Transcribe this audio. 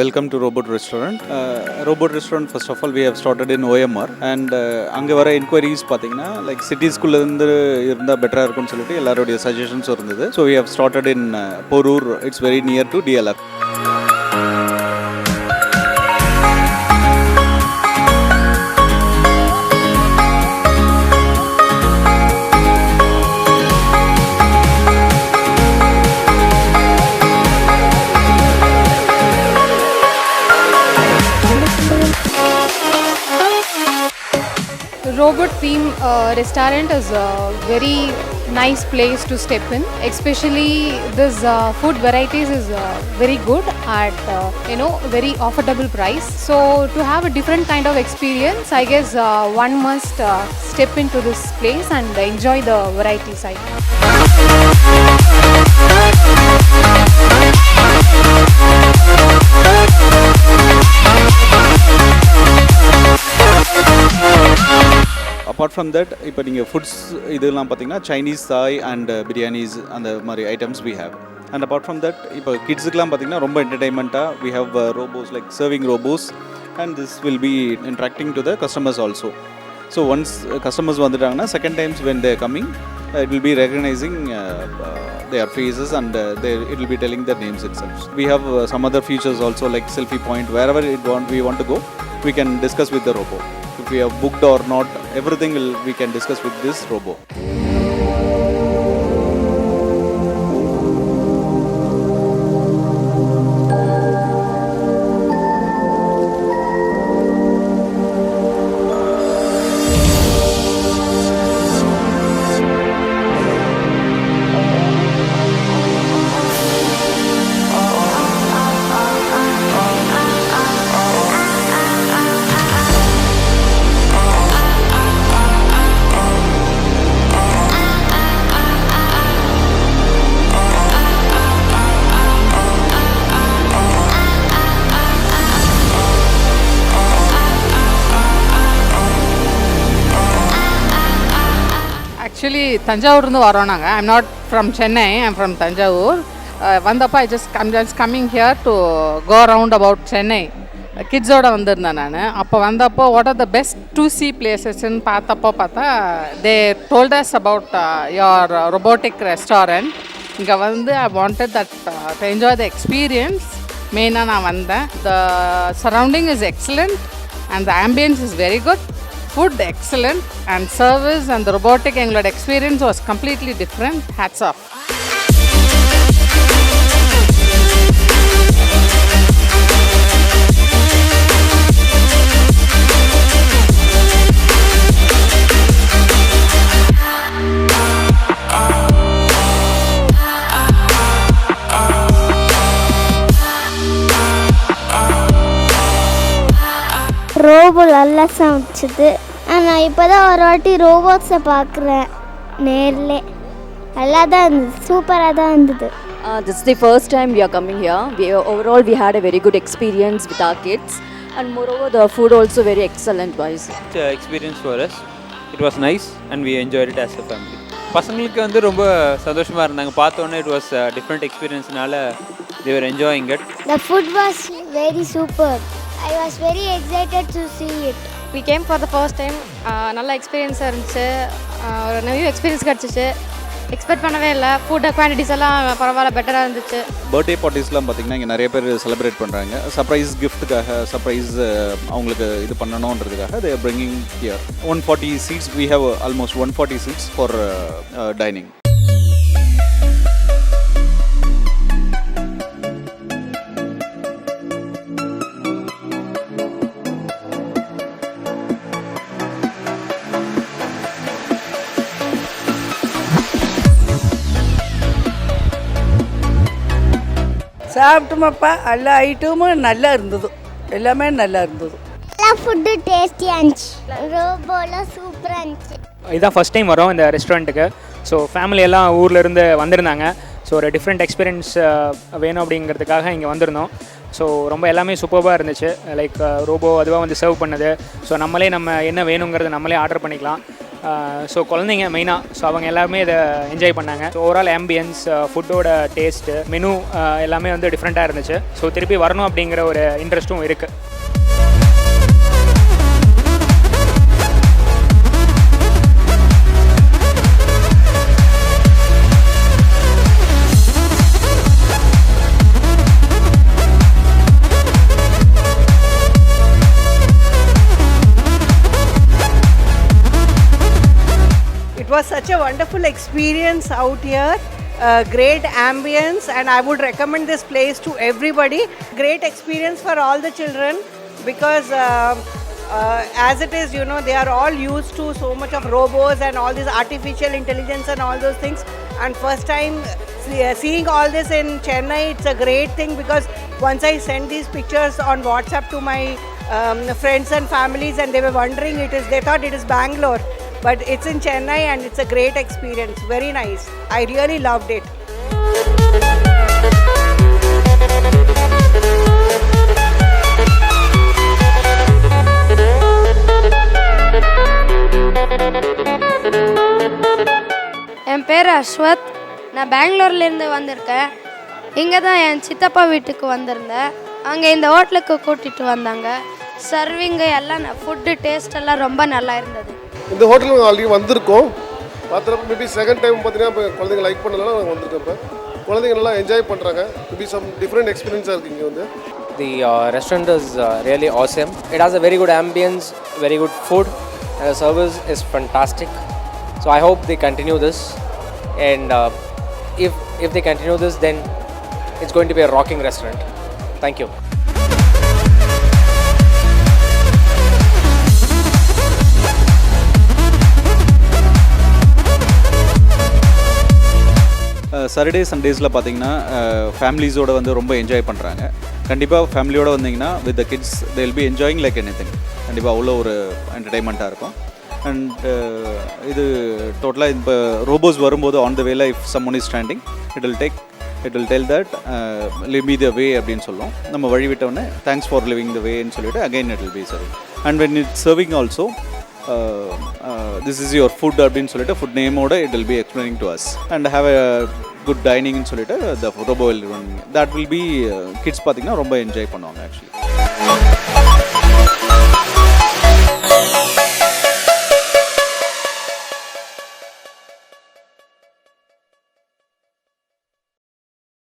Welcome to Robot Restaurant. Robot Restaurant, first of all, we have started in OMR and அங்கே வர inquiries பார்த்தீங்கன்னா like சிட்டிஸ்குள்ளேருந்து இருந்தால் பெட்டராக இருக்கும்னு சொல்லிட்டு எல்லாருடைய சஜஷன்ஸும் இருந்தது. So we have started in Porur. It's very near to DLF. Robot theme restaurant is a very nice place to step in. Especially this food varieties is very good at very affordable price. So to have a different kind of experience, I guess one must step into this place and enjoy the variety side. Apart from that இப்போ நீங்கள் foods இதெல்லாம் பார்த்தீங்கன்னா Chinese தாய் and biryanis அந்த மாதிரி items we have. And apart from that இப்போ கிட்ஸுக்கெலாம் பார்த்தீங்கன்னா ரொம்ப என்டர்டைன்மெண்ட்டாக we have robots like serving robots and this will be interacting to the customers also. So once customers வந்துட்டாங்கன்னா second times when they're coming it will be recognizing their faces and it will be telling their names itself. We have some other features also like selfie point. Wherever we want to go, we can discuss with the robo. If we have booked or not, everything we can discuss with this robo. Actually, தஞ்சாவூர்ந்து வரோம் நாங்கள். I'm not from Chennai, I'm from Thanjavur. வந்தப்போ I'm just coming here to go around about Chennai. கிட்ஸோடு வந்திருந்தேன் நான். அப்போ வந்தப்போ what are the best to see placesன்னு பார்த்தா they told us about your robotic restaurant. இங்கே வந்து I wanted that to enjoy the experience. மெயினாக நான் வந்தேன். The surrounding is excellent and the ambience is very good. Food excellent and service and the robotic எங்களோட experience was completely different. Hats off. Robo நல்லா சமைச்சது. நான் இப்போ தான் ஒரு வாட்டி ரோபோட்ஸை பார்க்குறேன் நேரில். நல்லா தான் இருந்தது, சூப்பராக தான் இருந்தது. This is the first time we are coming here. Overall we had a very good experience with our kids and moreover the food also very excellent wise. Experience for us. It was nice and we enjoyed it as a family. பசங்களுக்கு வந்து ரொம்ப சந்தோஷமாக இருந்தாங்க. பார்த்தோன்னே it was a different experience-னால they were enjoying it. The food was very super. I was very excited to see it. We came for the first time. நல்ல எக்ஸ்பீரியன்ஸாக இருந்துச்சு. ஒரு நியூ எக்ஸ்பீரியன்ஸ் கிடச்சிச்சு. எக்ஸ்பெக்ட் பண்ணவே இல்லை. ஃபுட் குவான்டிட்டிஸ் எல்லாம் பரவாயில்ல, பெட்டராக இருந்துச்சு. பர்த்டே பார்ட்டிஸ்லாம் பார்த்திங்கன்னா இங்கே நிறைய பேர் செலிப்ரேட் பண்ணுறாங்க. சர்ப்ரைஸ் கிஃப்ட்டுக்காக சர்ப்ரைஸ் அவங்களுக்கு இது பண்ணணுன்றதுக்காக they are bringing here 140 seats. We have almost 140 seats for dining. சாப்பிட்டோமப்பா. எல்லா ஐட்டமும் நல்லா இருந்தது, எல்லாமே நல்லா இருந்தது. எல்லா ஃபுட்டு டேஸ்டியாக இருந்துச்சு. ரோபோலாம் சூப்பராக இருந்துச்சு. இதுதான் ஃபஸ்ட் டைம் வரோம் இந்த ரெஸ்டாரண்ட்டுக்கு. ஸோ ஃபேமிலி எல்லாம் ஊர்லேருந்து வந்திருந்தாங்க. ஸோ ஒரு டிஃப்ரெண்ட் எக்ஸ்பீரியன்ஸ் வேணும் அப்படிங்கிறதுக்காக இங்கே வந்திருந்தோம். ஸோ ரொம்ப எல்லாமே சூப்பராக இருந்துச்சு. லைக் ரோபோ அதுவாக வந்து சர்வ் பண்ணுது. ஸோ நம்ம என்ன வேணுங்கிறத நம்மளே ஆர்டர் பண்ணிக்கலாம். ஸோ குழந்தைங்க மெயினாக, ஸோ அவங்க எல்லாருமே இதை என்ஜாய் பண்ணாங்க. ஸோ ஓவரால் ஆம்பியன்ஸ், ஃபுட்டோட டேஸ்ட்டு, மெனு எல்லாமே வந்து டிஃப்ரெண்ட்டாக இருந்துச்சு. ஸோ திருப்பி வரணும் அப்படிங்கிற ஒரு இன்ட்ரெஸ்ட்டும் இருக்குது. It was such a wonderful experience out here. Great ambience, and I would recommend this place to everybody. Great experience for all the children because as it is, you know, they are all used to so much of robots and all this artificial intelligence and all those things. And first time seeing all this in Chennai, it's a great thing because once I sent these pictures on WhatsApp to my friends and families, and they were wondering they thought it is Bangalore. But it's in Chennai and it's a great experience. Very nice. I really loved it. என் பேர் அஸ்வத். நான் பெங்களூர்லேருந்து வந்திருக்கேன். இங்கே தான் என் சித்தப்பா வீட்டுக்கு வந்திருந்தேன். அங்கே இந்த ஹோட்டலுக்கு கூட்டிகிட்டு வந்தாங்க. சர்விங்கு எல்லாம் ஃபுட்டு டேஸ்ட் எல்லாம் ரொம்ப நல்லா இருந்தது. இந்த ஹோட்டலுக்கு ஆல்ரெடி வந்திருக்கோம். பார்த்துறப்ப மேபி செகண்ட் டைம் பார்த்தீங்கன்னா இப்போ குழந்தைங்க லைக் பண்ணதுனால நாங்கள் வந்திருக்கோம். இப்போ குழந்தைங்க நல்லா என்ஜாய் பண்ணுறாங்க. மேபி சம் டிஃப்ரெண்ட் எக்ஸ்பீரியன்ஸாக இருக்குது இங்கே வந்து. The restaurant is really awesome. It has a very good ambience, very good food, and the service is fantastic. So I hope they continue this, and if they continue this, then it's going to be a rocking restaurant. Thank you. Saturday சண்டேஸில் பார்த்தீங்கன்னா ஃபேமிலிஸோடு வந்து ரொம்ப enjoy பண்ணுறாங்க. கண்டிப்பாக ஃபேமிலியோடு வந்தீங்கன்னா with the kids they will be enjoying like anything. கண்டிப்பாக அவ்வளோ ஒரு என்டர்டைன்மெண்ட்டாக இருக்கும். அண்ட் இது டோட்டலாக இப்போ ரோபோஸ் வரும்போது ஆன் த வேல if someone is standing it will tell that leave me the way அப்படின்னு சொல்லும். நம்ம வழி விட்டோடனே தேங்க்ஸ் ஃபார் லிவிங் த வேன்னு சொல்லிவிட்டு again it will be serving. And when it's serving also this is your food அப்படின்னு சொல்லிட்டு food நேமோட it will be explaining to us and have a good dining ன்னு சொல்லிட்டு the robo will run. that will be kids பார்த்தீங்கன்னா ரொம்ப enjoy பண்ணுவாங்க actually.